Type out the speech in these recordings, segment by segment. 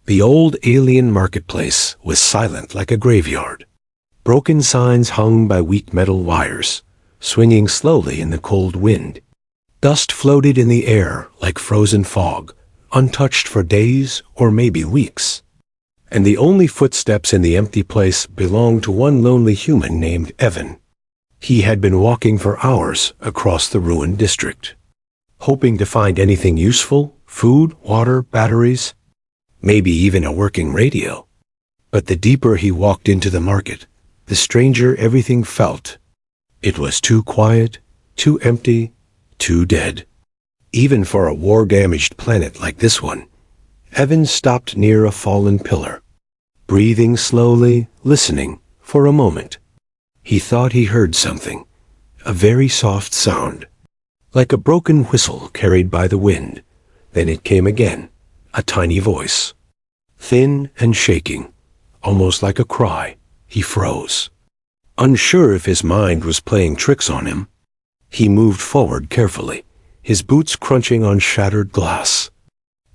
The old alien marketplace was silent like a graveyard. Broken signs hung by weak metal wires, swinging slowly in the cold wind. Dust floated in the air like frozen fog, untouched for days or maybe weeks. And the only footsteps in the empty place belonged to one lonely human named Evan. He had been walking for hours across the ruined district, hoping to find anything useful, food, water, batteries, maybe even a working radio. But the deeper he walked into the market, the stranger everything felt. It was too quiet, too empty, too dead. Even for a war-damaged planet like this one. Evan stopped near a fallen pillar, breathing slowly, listening for a moment. He thought he heard something, a very soft sound, like a broken whistle carried by the wind. Then it came again, a tiny voice, thin and shaking, almost like a cry. He froze, unsure if his mind was playing tricks on him. He moved forward carefully, his boots crunching on shattered glass.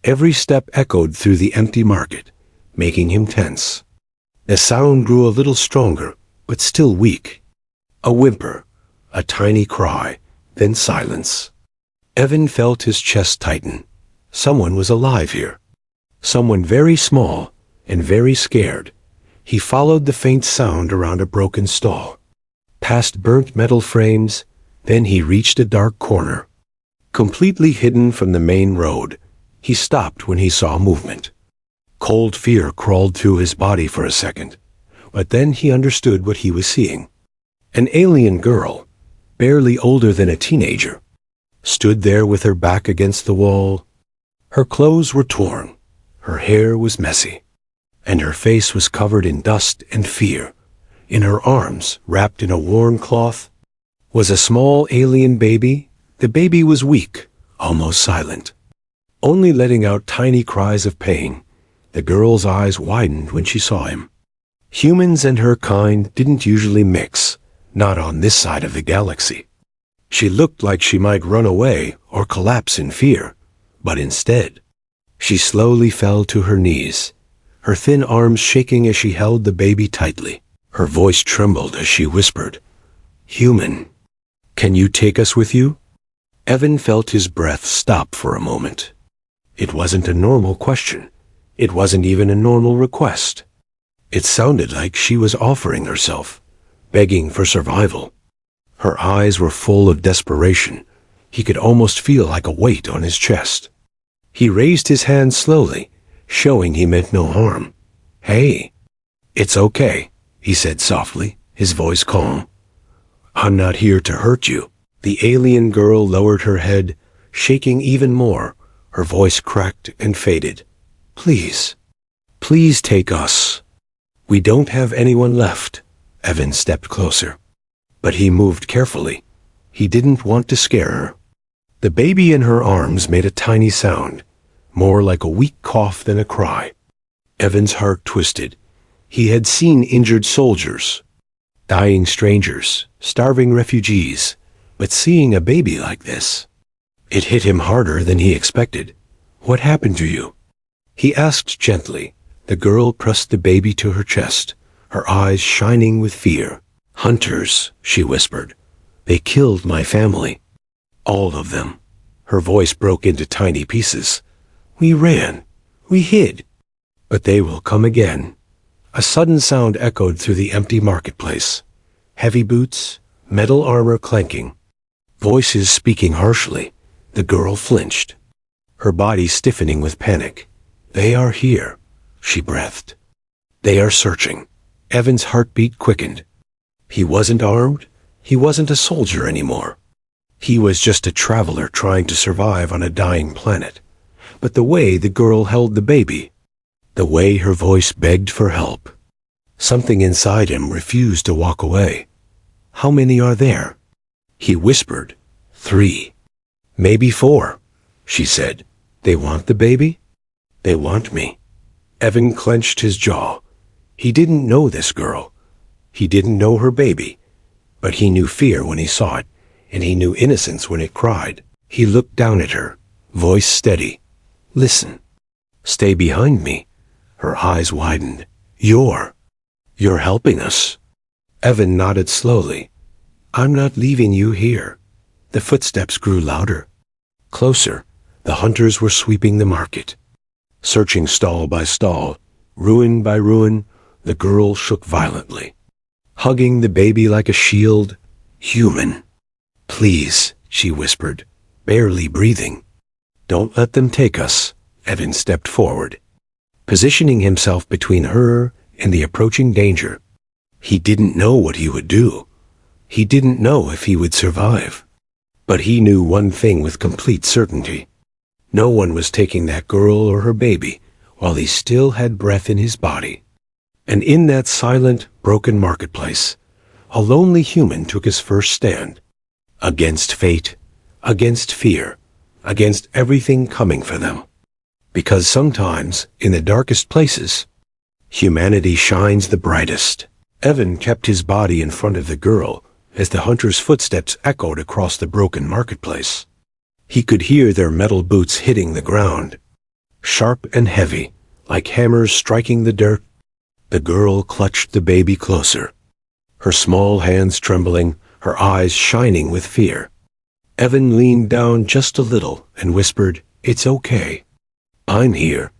Every step echoed through the empty market, making him tense. The sound grew a little stronger, but still weak. A whimper, a tiny cry, then silence. Evan felt his chest tighten. Someone was alive here. Someone very small and very scared. He followed the faint sound around a broken stall, past burnt metal frames, then he reached a dark corner. Completely hidden from the main road, he stopped when he saw movement. Cold fear crawled through his body for a second, but then he understood what he was seeing. An alien girl, barely older than a teenager, stood there with her back against the wall. Her clothes were torn, her hair was messy, and her face was covered in dust and fear. In her arms, wrapped in a worn cloth, was a small alien baby. The baby was weak, almost silent, only letting out tiny cries of pain. The girl's eyes widened when she saw him. Humans and her kind didn't usually mix, not on this side of the galaxy. She looked like she might run away or collapse in fear, but instead, she slowly fell to her knees, her thin arms shaking as she held the baby tightly. Her voice trembled as she whispered, "Human, can you take us with you?" Evan felt his breath stop for a moment. It wasn't a normal question. It wasn't even a normal request. It sounded like she was offering herself, begging for survival. Her eyes were full of desperation. He could almost feel like a weight on his chest. He raised his hand slowly, showing he meant no harm. "Hey, it's okay," he said softly, his voice calm. "I'm not here to hurt you." The alien girl lowered her head, shaking even more. Her voice cracked and faded. "Please, please take us. We don't have anyone left." Evan stepped closer, but he moved carefully. He didn't want to scare her. The baby in her arms made a tiny sound, more like a weak cough than a cry. Evan's heart twisted. He had seen injured soldiers, dying strangers, starving refugees, but seeing a baby like this, it hit him harder than he expected. "What happened to you?" he asked gently. The girl pressed the baby to her chest, her eyes shining with fear. "Hunters," she whispered. "They killed my family. All of them." Her voice broke into tiny pieces. "We ran. We hid. But they will come again." A sudden sound echoed through the empty marketplace. Heavy boots, metal armor clanking, voices speaking harshly. The girl flinched, her body stiffening with panic. "They are here," she breathed. "They are searching." Evan's heartbeat quickened. He wasn't armed. He wasn't a soldier anymore. He was just a traveler trying to survive on a dying planet. But the way the girl held the baby, the way her voice begged for help, something inside him refused to walk away. "How many are there?" He whispered. "3. Maybe 4, she said. "They want the baby?" "They want me." Evan clenched his jaw. He didn't know this girl. He didn't know her baby. But he knew fear when he saw it, and he knew innocence when it cried. He looked down at her, voice steady. "Listen. Stay behind me. Her eyes widened. You're helping us. Evan nodded slowly. I'm not leaving you here. The footsteps grew louder. Closer, the hunters were sweeping the market. Searching stall by stall, ruin by ruin, the girl shook violently, hugging the baby like a shield. Human. Please, she whispered, barely breathing. Don't let them take us. Evan stepped forward, positioning himself between her and the approaching danger. He didn't know what he would do. He didn't know if he would survive. But he knew one thing with complete certainty. No one was taking that girl or her baby while he still had breath in his body. And in that silent, broken marketplace, a lonely human took his first stand. Against fate, against fear, against everything coming for them. Because sometimes, in the darkest places, humanity shines the brightest. Evan kept his body in front of the girl as the hunter's footsteps echoed across the broken marketplace. He could hear their metal boots hitting the ground, sharp and heavy, like hammers striking the dirt. The girl clutched the baby closer, her small hands trembling, her eyes shining with fear. Evan leaned down just a little and whispered, "It's okay. I'm here."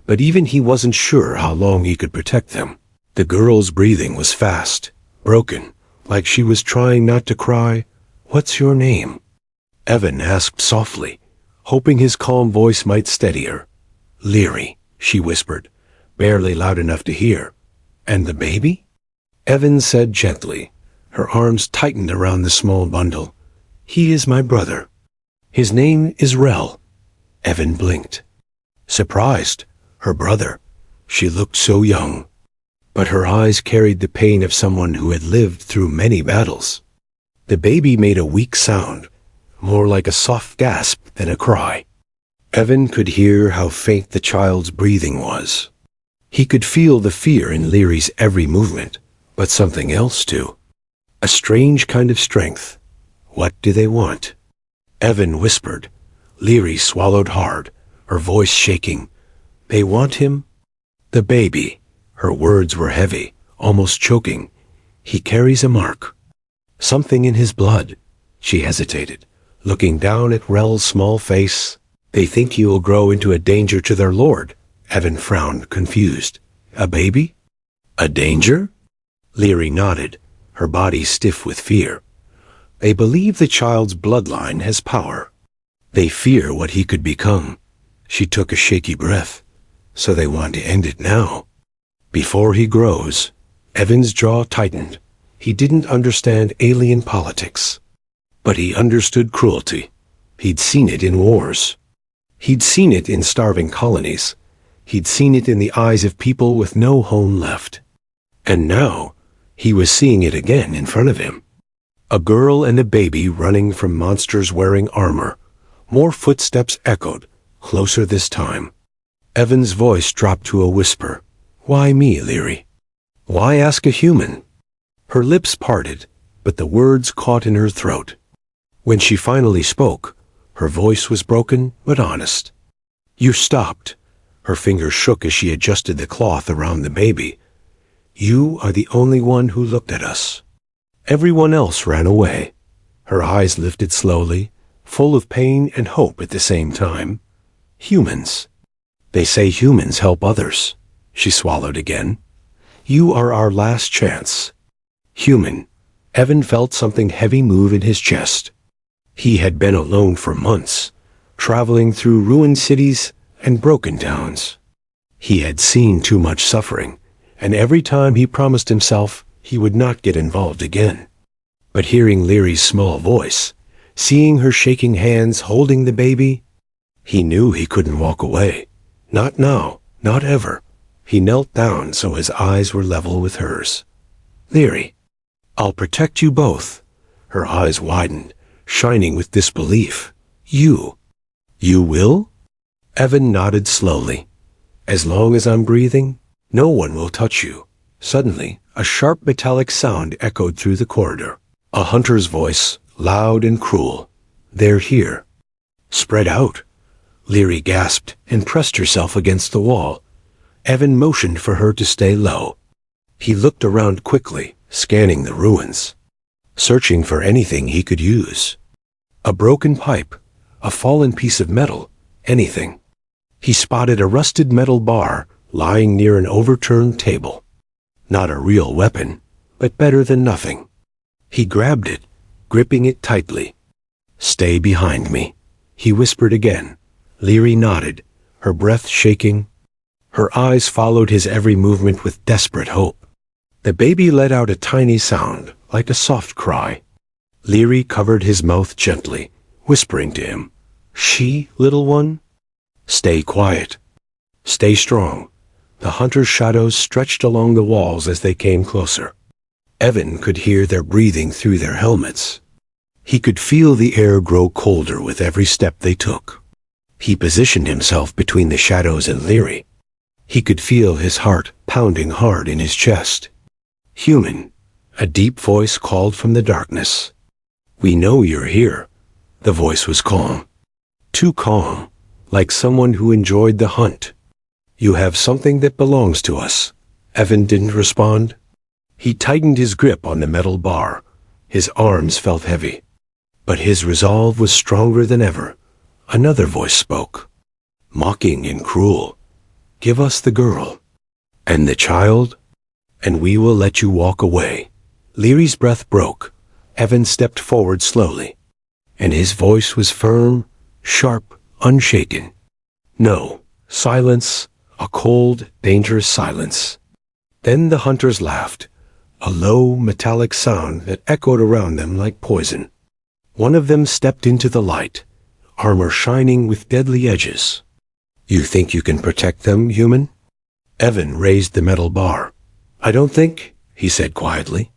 But even he wasn't sure how long he could protect them. The girl's breathing was fast, broken, like she was trying not to cry. "What's your name?" Evan asked softly, hoping his calm voice might steady her. "Leary," she whispered, barely loud enough to hear. "And the baby?" Evan said gently. Her arms tightened around the small bundle. "He is my brother. His name is Rel." Evan blinked. Surprised. Her brother. She looked so young. But her eyes carried the pain of someone who had lived through many battles. The baby made a weak sound, more like a soft gasp than a cry. Evan could hear how faint the child's breathing was. He could feel the fear in Leary's every movement, but something else too. A strange kind of strength. What do they want? Evan whispered. Leary swallowed hard, her voice shaking. They want him? The baby. Her words were heavy, almost choking. He carries a mark. Something in his blood. She hesitated, looking down at Rel's small face. They think he will grow into a danger to their lord. Evan frowned, confused. A baby? A danger? Leary nodded, her body stiff with fear. They believe the child's bloodline has power. They fear what he could become. She took a shaky breath. So they want to end it now. Before he grows. Evan's jaw tightened. He didn't understand alien politics. But he understood cruelty. He'd seen it in wars. He'd seen it in starving colonies. He'd seen it in the eyes of people with no home left. And now, he was seeing it again in front of him. A girl and a baby running from monsters wearing armor. More footsteps echoed, closer this time. Evan's voice dropped to a whisper. Why me, Leary? Why ask a human? Her lips parted, but the words caught in her throat. When she finally spoke, her voice was broken but honest. You stopped. Her fingers shook as she adjusted the cloth around the baby. You are the only one who looked at us. Everyone else ran away. Her eyes lifted slowly, full of pain and hope at the same time. Humans. They say humans help others. She swallowed again. You are our last chance. Human. Evan felt something heavy move in his chest. He had been alone for months, traveling through ruined cities and broken towns. He had seen too much suffering, and every time he promised himself he would not get involved again. But hearing Leary's small voice, seeing her shaking hands holding the baby, he knew he couldn't walk away. Not now, not ever. He knelt down so his eyes were level with hers. Leary, I'll protect you both. Her eyes widened, shining with disbelief. You will? Evan nodded slowly. As long as I'm breathing, no one will touch you. Suddenly, a sharp metallic sound echoed through the corridor. A hunter's voice, loud and cruel. They're here. Spread out. Leary gasped and pressed herself against the wall. Evan motioned for her to stay low. He looked around quickly, scanning the ruins, searching for anything he could use. A broken pipe, a fallen piece of metal, anything. He spotted a rusted metal bar lying near an overturned table. Not a real weapon, but better than nothing. He grabbed it, gripping it tightly. "Stay behind me," he whispered again. Leary nodded, her breath shaking. Her eyes followed his every movement with desperate hope. The baby let out a tiny sound, like a soft cry. Leary covered his mouth gently, whispering to him, "She, little one? Stay quiet. Stay strong." The hunter's shadows stretched along the walls as they came closer. Evan could hear their breathing through their helmets. He could feel the air grow colder with every step they took. He positioned himself between the shadows and Leary. He could feel his heart pounding hard in his chest. "Human," a deep voice called from the darkness. "We know you're here." The voice was calm. Too calm, like someone who enjoyed the hunt. "You have something that belongs to us." Evan didn't respond. He tightened his grip on the metal bar. His arms felt heavy. But his resolve was stronger than ever. Another voice spoke, mocking and cruel. "Give us the girl. And the child, and we will let you walk away." Leary's breath broke. Evan stepped forward slowly, and his voice was firm, sharp, unshaken. "No." Silence, a cold, dangerous silence. Then the hunters laughed, a low, metallic sound that echoed around them like poison. One of them stepped into the light, armor shining with deadly edges. "You think you can protect them, human?" Evan raised the metal bar. "I don't think," he said quietly.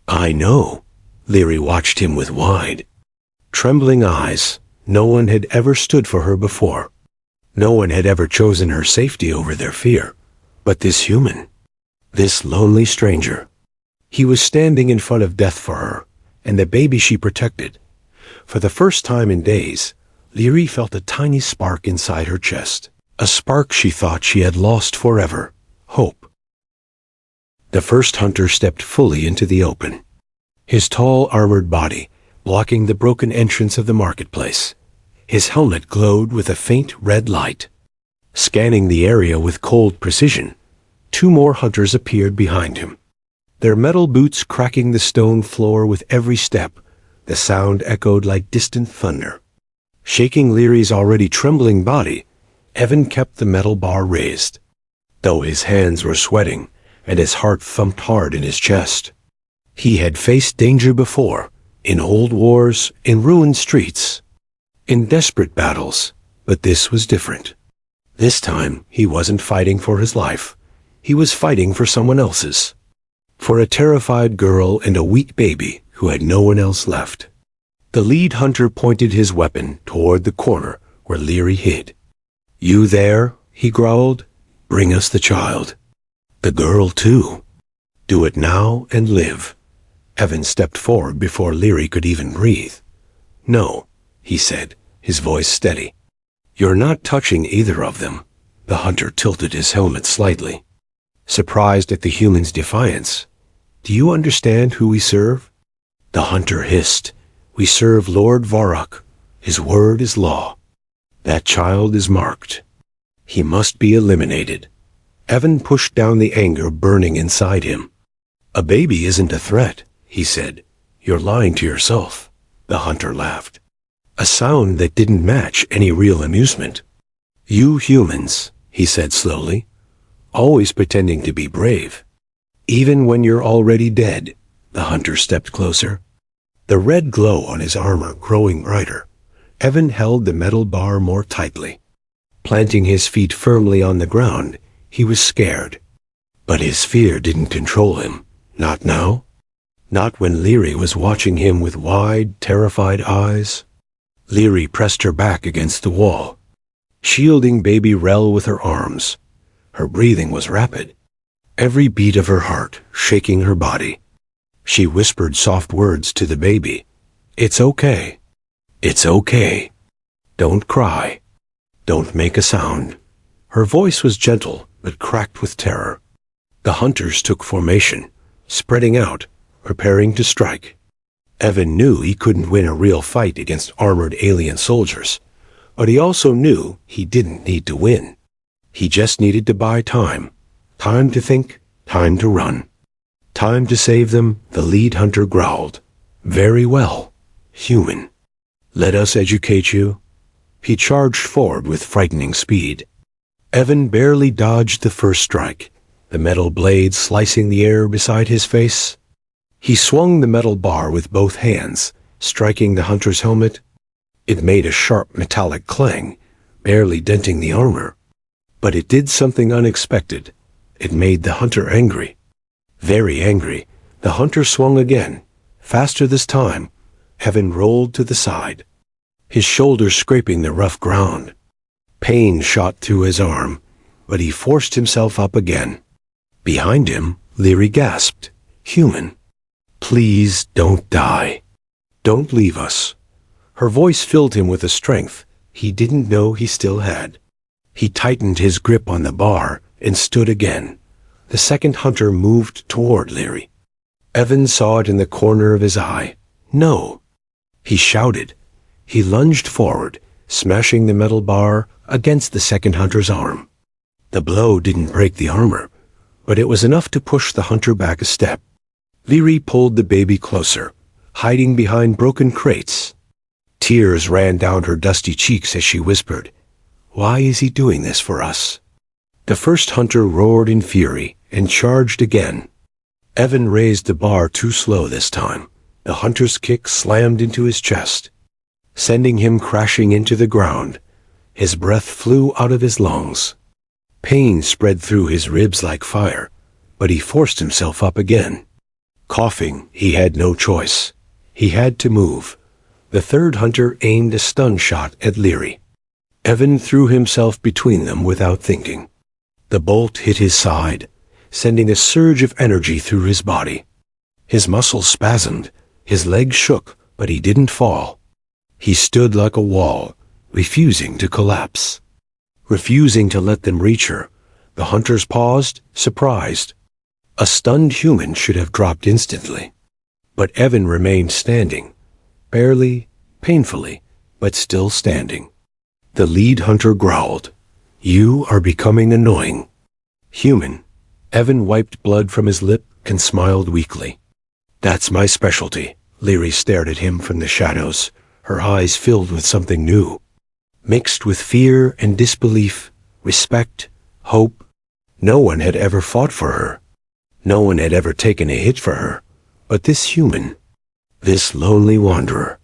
"I know." Leary watched him with wide, trembling eyes. No one had ever stood for her before. No one had ever chosen her safety over their fear. But this human, this lonely stranger, he was standing in front of death for her, and the baby she protected. For the first time in days, Leary felt a tiny spark inside her chest, a spark she thought she had lost forever, hope. The first hunter stepped fully into the open, his tall armored body blocking the broken entrance of the marketplace. His helmet glowed with a faint red light. Scanning the area with cold precision, 2 more hunters appeared behind him, their metal boots cracking the stone floor with every step. The sound echoed like distant thunder. Shaking Leary's already trembling body, Evan kept the metal bar raised, though his hands were sweating and his heart thumped hard in his chest. He had faced danger before, in old wars, in ruined streets, in desperate battles, but this was different. This time, he wasn't fighting for his life. He was fighting for someone else's. For a terrified girl and a weak baby who had no one else left. The lead hunter pointed his weapon toward the corner where Leary hid. "You there?" he growled. "Bring us the child. The girl, too. Do it now and live." Evan stepped forward before Leary could even breathe. "No," he said, his voice steady. "You're not touching either of them." The hunter tilted his helmet slightly, surprised at the human's defiance. "Do you understand who we serve?" The hunter hissed. "We serve Lord Varrock. His word is law. That child is marked. He must be eliminated." Evan pushed down the anger burning inside him. "A baby isn't a threat," he said. "You're lying to yourself." The hunter laughed, a sound that didn't match any real amusement. "You humans," he said slowly, "always pretending to be brave. Even when you're already dead." The hunter stepped closer, the red glow on his armor growing brighter. Evan held the metal bar more tightly. Planting his feet firmly on the ground, he was scared. But his fear didn't control him. Not now. Not when Leary was watching him with wide, terrified eyes. Leary pressed her back against the wall, shielding baby Rel with her arms. Her breathing was rapid, every beat of her heart shaking her body. She whispered soft words to the baby. "It's okay. It's okay. Don't cry. Don't make a sound." Her voice was gentle, but cracked with terror. The hunters took formation, spreading out, preparing to strike. Evan knew he couldn't win a real fight against armored alien soldiers, but he also knew he didn't need to win. He just needed to buy time. Time to think, time to run. Time to save them, the lead hunter growled. Very well, human. Let us educate you. He charged forward with frightening speed. Evan barely dodged the first strike, the metal blade slicing the air beside his face. He swung the metal bar with both hands, striking the hunter's helmet. It made a sharp metallic clang, barely denting the armor. But it did something unexpected. It made the hunter angry. Very angry, the hunter swung again, faster this time. Evan rolled to the side, his shoulders scraping the rough ground. Pain shot through his arm, but he forced himself up again. Behind him, Leary gasped. Human. Please don't die. Don't leave us. Her voice filled him with a strength he didn't know he still had. He tightened his grip on the bar and stood again. The second hunter moved toward Leary. Evan saw it in the corner of his eye. No. He shouted. He lunged forward, smashing the metal bar against the second hunter's arm. The blow didn't break the armor, but it was enough to push the hunter back a step. Leary pulled the baby closer, hiding behind broken crates. Tears ran down her dusty cheeks as she whispered, "Why is he doing this for us?" The first hunter roared in fury and charged again. Evan raised the bar too slow this time. The hunter's kick slammed into his chest, sending him crashing into the ground. His breath flew out of his lungs. Pain spread through his ribs like fire, but he forced himself up again. Coughing, he had no choice. He had to move. The third hunter aimed a stun shot at Leary. Evan threw himself between them without thinking. The bolt hit his side, sending a surge of energy through his body. His muscles spasmed, his legs shook, but he didn't fall. He stood like a wall, refusing to collapse. Refusing to let them reach her, the hunters paused, surprised. A stunned human should have dropped instantly. But Evan remained standing, barely, painfully, but still standing. The lead hunter growled, "You are becoming annoying." Human. Evan wiped blood from his lip and smiled weakly. "That's my specialty." Leary stared at him from the shadows, her eyes filled with something new, mixed with fear and disbelief, respect, hope. No one had ever fought for her. No one had ever taken a hit for her. But this human, this lonely wanderer,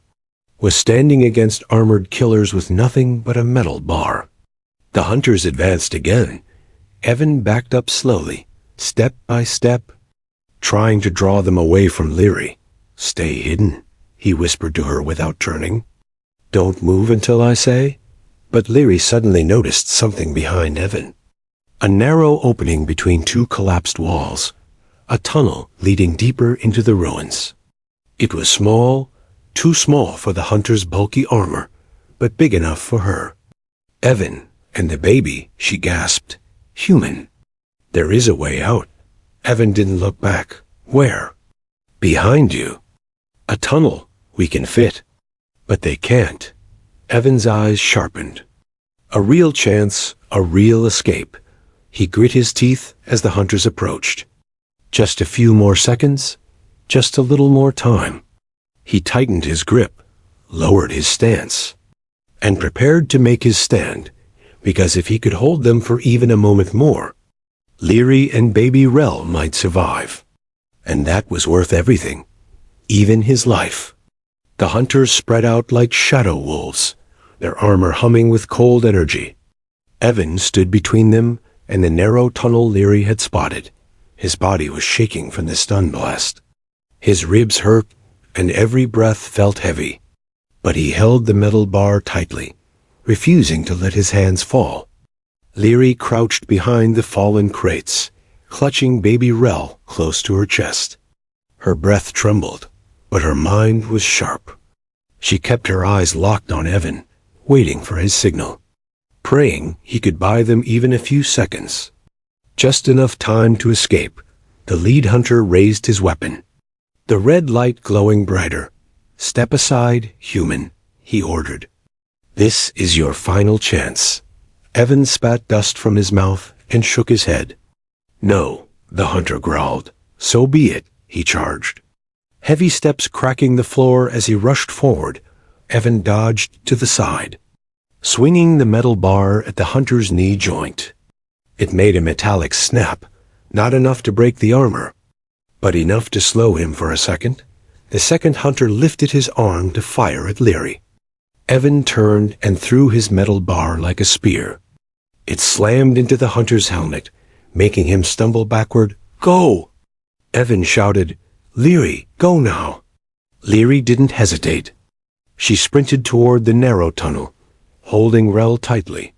was standing against armored killers with nothing but a metal bar. The hunters advanced again. Evan backed up slowly, step by step, trying to draw them away from Leary. "Stay hidden," he whispered to her without turning. "Don't move until I say." But Leary suddenly noticed something behind Evan. A narrow opening between two collapsed walls, a tunnel leading deeper into the ruins. It was small, too small for the hunter's bulky armor, but big enough for her. "Evan, and the baby," she gasped. "Human. There is a way out." Evan didn't look back. "Where?" "Behind you. A tunnel. We can fit." "But they can't." Evan's eyes sharpened. A real chance, a real escape. He grit his teeth as the hunters approached. Just a few more seconds, just a little more time. He tightened his grip, lowered his stance, and prepared to make his stand, because if he could hold them for even a moment more, Leary and baby Rel might survive. And that was worth everything, even his life. The hunters spread out like shadow wolves, their armor humming with cold energy. Evan stood between them and the narrow tunnel Leary had spotted. His body was shaking from the stun blast. His ribs hurt, and every breath felt heavy. But he held the metal bar tightly, refusing to let his hands fall. Leary crouched behind the fallen crates, clutching baby Rel close to her chest. Her breath trembled, but her mind was sharp. She kept her eyes locked on Evan, waiting for his signal, praying he could buy them even a few seconds. Just enough time to escape. The lead hunter raised his weapon. The red light glowing brighter. "Step aside, human," he ordered. "This is your final chance." Evan spat dust from his mouth and shook his head. "No," the hunter growled. "So be it," he charged. Heavy steps cracking the floor as he rushed forward, Evan dodged to the side, swinging the metal bar at the hunter's knee joint. It made a metallic snap, not enough to break the armor, but enough to slow him for a second. The second hunter lifted his arm to fire at Leary. Evan turned and threw his metal bar like a spear. It slammed into the hunter's helmet, making him stumble backward. "Go!" Evan shouted. "Leary, go now!" Leary didn't hesitate. She sprinted toward the narrow tunnel, holding Rel tightly.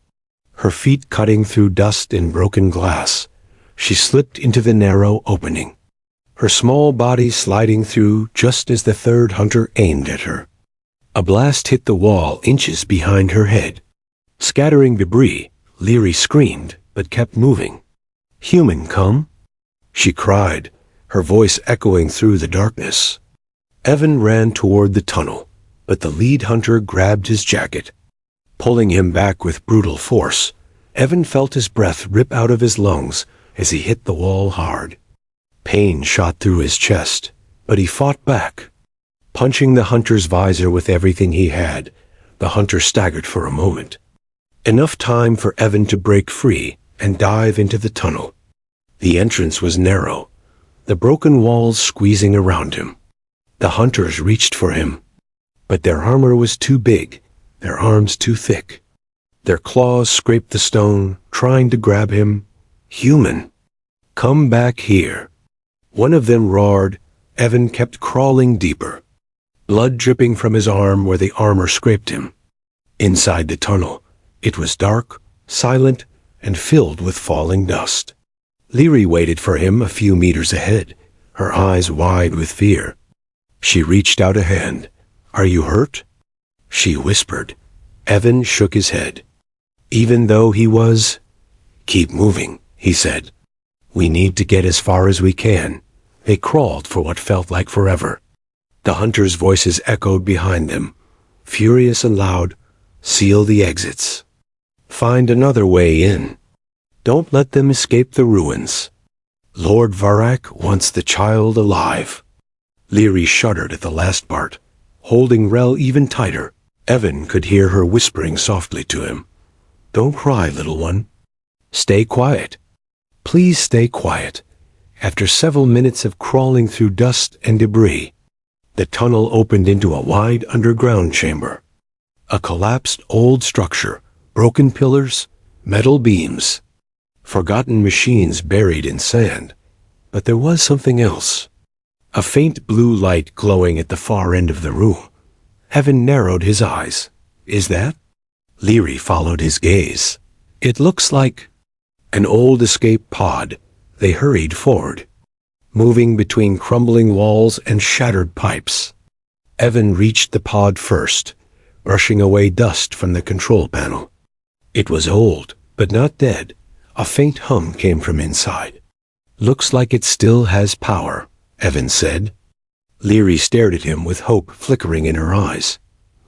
Her feet cutting through dust and broken glass, she slipped into the narrow opening, her small body sliding through just as the third hunter aimed at her. A blast hit the wall inches behind her head. Scattering debris, Leary screamed, but kept moving. "Human, come!" she cried, her voice echoing through the darkness. Evan ran toward the tunnel, but the lead hunter grabbed his jacket. Pulling him back with brutal force, Evan felt his breath rip out of his lungs as he hit the wall hard. Pain shot through his chest, but he fought back. Punching the hunter's visor with everything he had, the hunter staggered for a moment. Enough time for Evan to break free and dive into the tunnel. The entrance was narrow, the broken walls squeezing around him. The hunters reached for him, but their armor was too big, their arms too thick. Their claws scraped the stone, trying to grab him. "Human, come back here." One of them roared. Evan kept crawling deeper, blood dripping from his arm where the armor scraped him. Inside the tunnel, it was dark, silent, and filled with falling dust. Leary waited for him a few meters ahead, her eyes wide with fear. She reached out a hand. "Are you hurt?" she whispered. Evan shook his head. Even though he was, "Keep moving," he said. "We need to get as far as we can." They crawled for what felt like forever. The hunters' voices echoed behind them, furious and loud. "Seal the exits. Find another way in. Don't let them escape the ruins. Lord Varak wants the child alive." Leary shuddered at the last part, holding Rel even tighter. Evan could hear her whispering softly to him. "Don't cry, little one. Stay quiet. Please stay quiet." After several minutes of crawling through dust and debris, the tunnel opened into a wide underground chamber. A collapsed old structure, broken pillars, metal beams, forgotten machines buried in sand. But there was something else. A faint blue light glowing at the far end of the room. Evan narrowed his eyes. "Is that?" Leary followed his gaze. "It looks like an old escape pod." They hurried forward, moving between crumbling walls and shattered pipes. Evan reached the pod first, brushing away dust from the control panel. It was old, but not dead. A faint hum came from inside. "Looks like it still has power," Evan said. Leary stared at him with hope flickering in her eyes.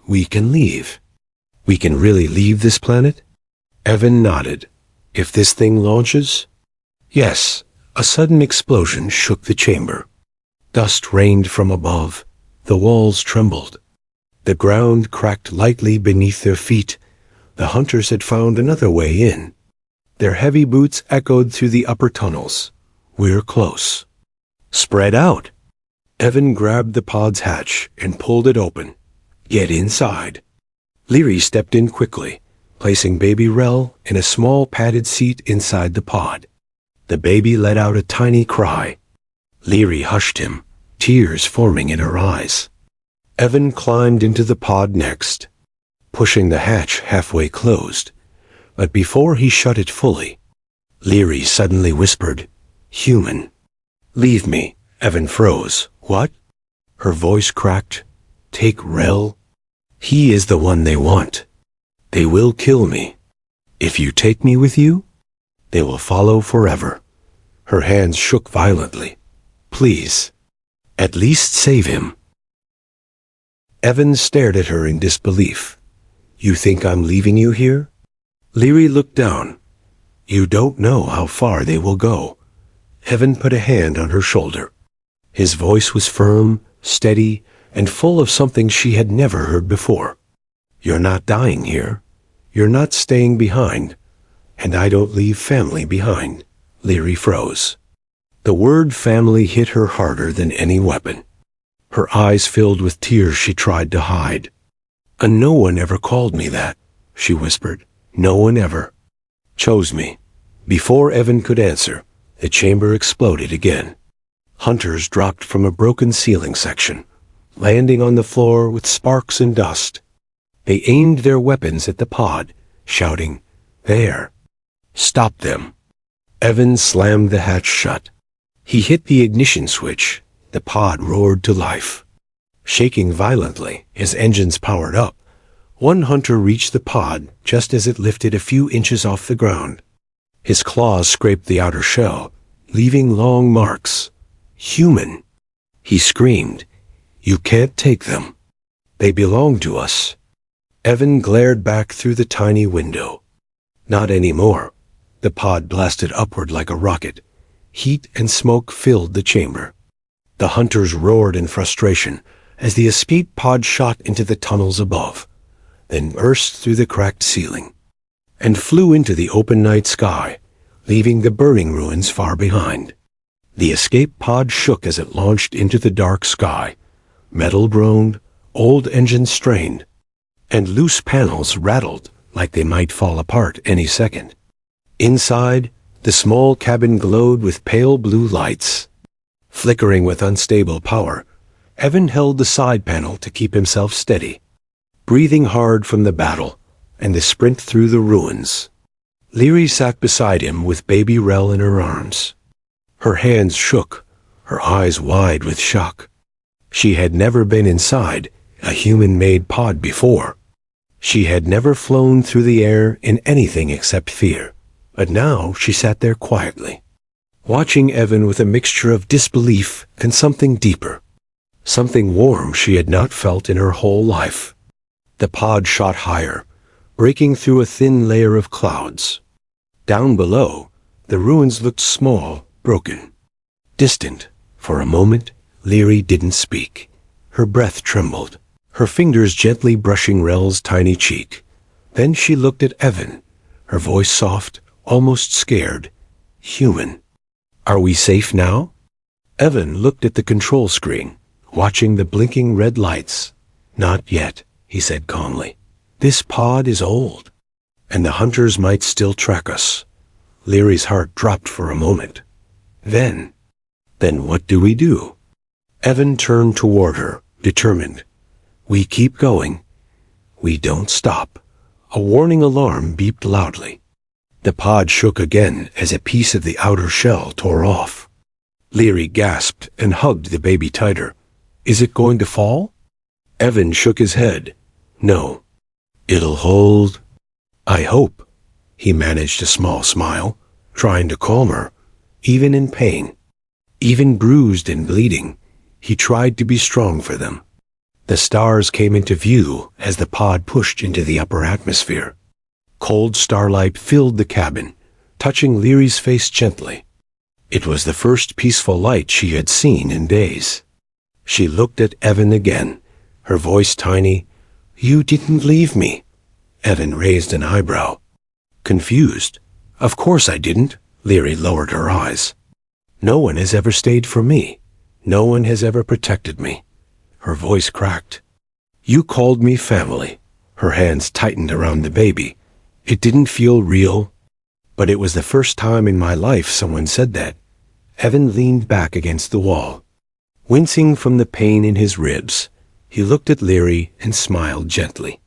"We can leave. We can really leave this planet?" Evan nodded. "If this thing launches?" "Yes." A sudden explosion shook the chamber. Dust rained from above. The walls trembled. The ground cracked lightly beneath their feet. The hunters had found another way in. Their heavy boots echoed through the upper tunnels. "We're close." "Spread out." Evan grabbed the pod's hatch and pulled it open. "Get inside." Leary stepped in quickly, placing baby Rel in a small padded seat inside the pod. The baby let out a tiny cry. Leary hushed him, tears forming in her eyes. Evan climbed into the pod next, pushing the hatch halfway closed. But before he shut it fully, Leary suddenly whispered, "Human." "Leave me." Evan froze. "What?" Her voice cracked. "Take Rel. He is the one they want. They will kill me. If you take me with you, they will follow forever." Her hands shook violently. "Please. At least save him." Evan stared at her in disbelief. "You think I'm leaving you here?" Leary looked down. "You don't know how far they will go." Evan put a hand on her shoulder. His voice was firm, steady, and full of something she had never heard before. "You're not dying here. You're not staying behind. And I don't leave family behind." Leary froze. The word family hit her harder than any weapon. Her eyes filled with tears she tried to hide. "And no one ever called me that," she whispered. "No one ever chose me." Before Evan could answer, the chamber exploded again. Hunters dropped from a broken ceiling section, landing on the floor with sparks and dust. They aimed their weapons at the pod, shouting, "There! Stop them!" Evan slammed the hatch shut. He hit the ignition switch. The pod roared to life. Shaking violently, his engines powered up. One hunter reached the pod just as it lifted a few inches off the ground. His claws scraped the outer shell, leaving long marks. "Human!" He screamed. "You can't take them. They belong to us." Evan glared back through the tiny window. Not anymore. The pod blasted upward like a rocket. Heat and smoke filled the chamber. The hunters roared in frustration as the escape pod shot into the tunnels above, then burst through the cracked ceiling, and flew into the open night sky, leaving the burning ruins far behind. The escape pod shook as it launched into the dark sky. Metal groaned, old engines strained, and loose panels rattled like they might fall apart any second. Inside, the small cabin glowed with pale blue lights. Flickering with unstable power, Evan held the side panel to keep himself steady, breathing hard from the battle and the sprint through the ruins. Leary sat beside him with baby Rel in her arms. Her hands shook, her eyes wide with shock. She had never been inside a human-made pod before. She had never flown through the air in anything except fear. But now she sat there quietly, watching Evan with a mixture of disbelief and something deeper, something warm she had not felt in her whole life. The pod shot higher, breaking through a thin layer of clouds. Down below, the ruins looked small, broken, distant. For a moment, Leary didn't speak. Her breath trembled, her fingers gently brushing Rel's tiny cheek. Then she looked at Evan, her voice soft, almost scared. "Human. Are we safe now?" Evan looked at the control screen, watching the blinking red lights. "Not yet," he said calmly. "This pod is old, and the hunters might still track us." Leary's heart dropped for a moment. Then what do we do?" Evan turned toward her, determined. "We keep going. We don't stop." A warning alarm beeped loudly. The pod shook again as a piece of the outer shell tore off. Leary gasped and hugged the baby tighter. "Is it going to fall?" Evan shook his head. "No. It'll hold. I hope." He managed a small smile, trying to calm her. Even in pain, even bruised and bleeding, he tried to be strong for them. The stars came into view as the pod pushed into the upper atmosphere. Cold starlight filled the cabin, touching Leary's face gently. It was the first peaceful light she had seen in days. She looked at Evan again, her voice tiny. "You didn't leave me." Evan raised an eyebrow. Confused. "Of course I didn't." Leary lowered her eyes. "No one has ever stayed for me. No one has ever protected me." Her voice cracked. "You called me family." Her hands tightened around the baby. It didn't feel real, but it was the first time in my life someone said that. Evan leaned back against the wall, wincing from the pain in his ribs. He looked at Leary and smiled gently.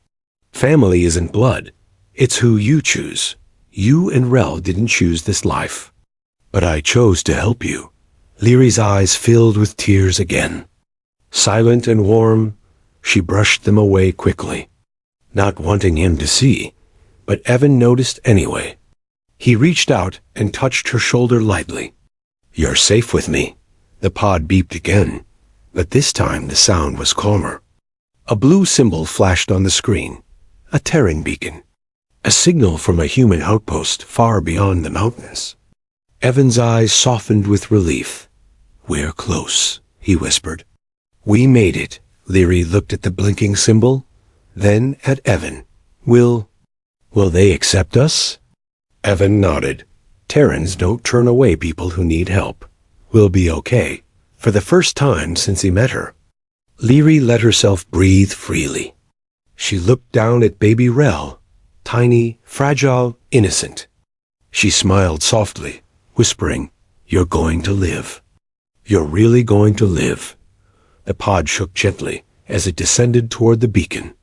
"Family isn't blood. It's who you choose. You and Rel didn't choose this life. But I chose to help you." Leary's eyes filled with tears again. Silent and warm, she brushed them away quickly, not wanting him to see. But Evan noticed anyway. He reached out and touched her shoulder lightly. "You're safe with me." The pod beeped again, but this time the sound was calmer. A blue symbol flashed on the screen, a Terran beacon, a signal from a human outpost far beyond the mountains. Evan's eyes softened with relief. "We're close," he whispered. "We made it." Leary looked at the blinking symbol, then at Evan. Will they accept us?" Evan nodded. "Terrans don't turn away people who need help. We'll be okay." For the first time since he met her, Leary let herself breathe freely. She looked down at baby Rel, tiny, fragile, innocent. She smiled softly, whispering, "You're going to live. You're really going to live." The pod shook gently as it descended toward the beacon.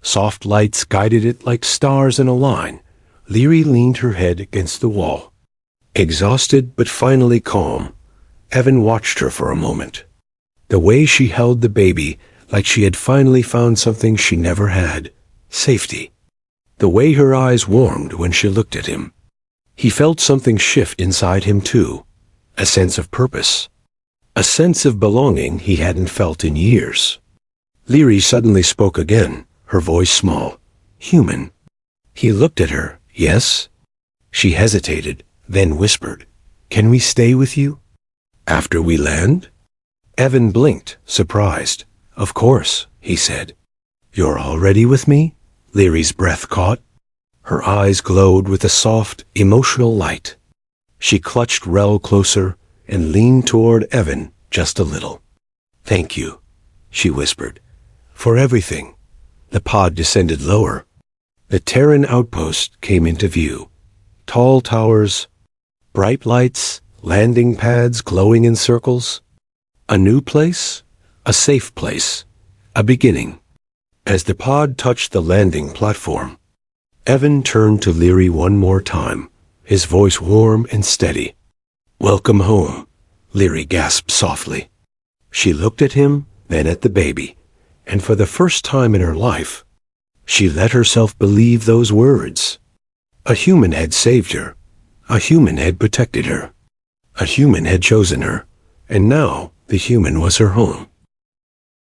Soft lights guided it like stars in a line. Leary leaned her head against the wall. Exhausted but finally calm, Evan watched her for a moment. The way she held the baby, like she had finally found something she never had, safety. The way her eyes warmed when she looked at him. He felt something shift inside him too, a sense of purpose, a sense of belonging he hadn't felt in years. Leary suddenly spoke again, her voice small. "Human." He looked at her. "Yes?" She hesitated, then whispered, "Can we stay with you?" "After we land?" Evan blinked, surprised. "Of course," he said. "You're already with me?" Leary's breath caught. Her eyes glowed with a soft, emotional light. She clutched Rel closer and leaned toward Evan just a little. "Thank you," she whispered, "for everything." The pod descended lower. The Terran outpost came into view. Tall towers, bright lights, landing pads glowing in circles. A new place, a safe place, a beginning. As the pod touched the landing platform, Evan turned to Leary one more time, his voice warm and steady. "Welcome home," Leary gasped softly. She looked at him, then at the baby, and for the first time in her life, she let herself believe those words. A human had saved her. A human had protected her. A human had chosen her, and now the human was her home.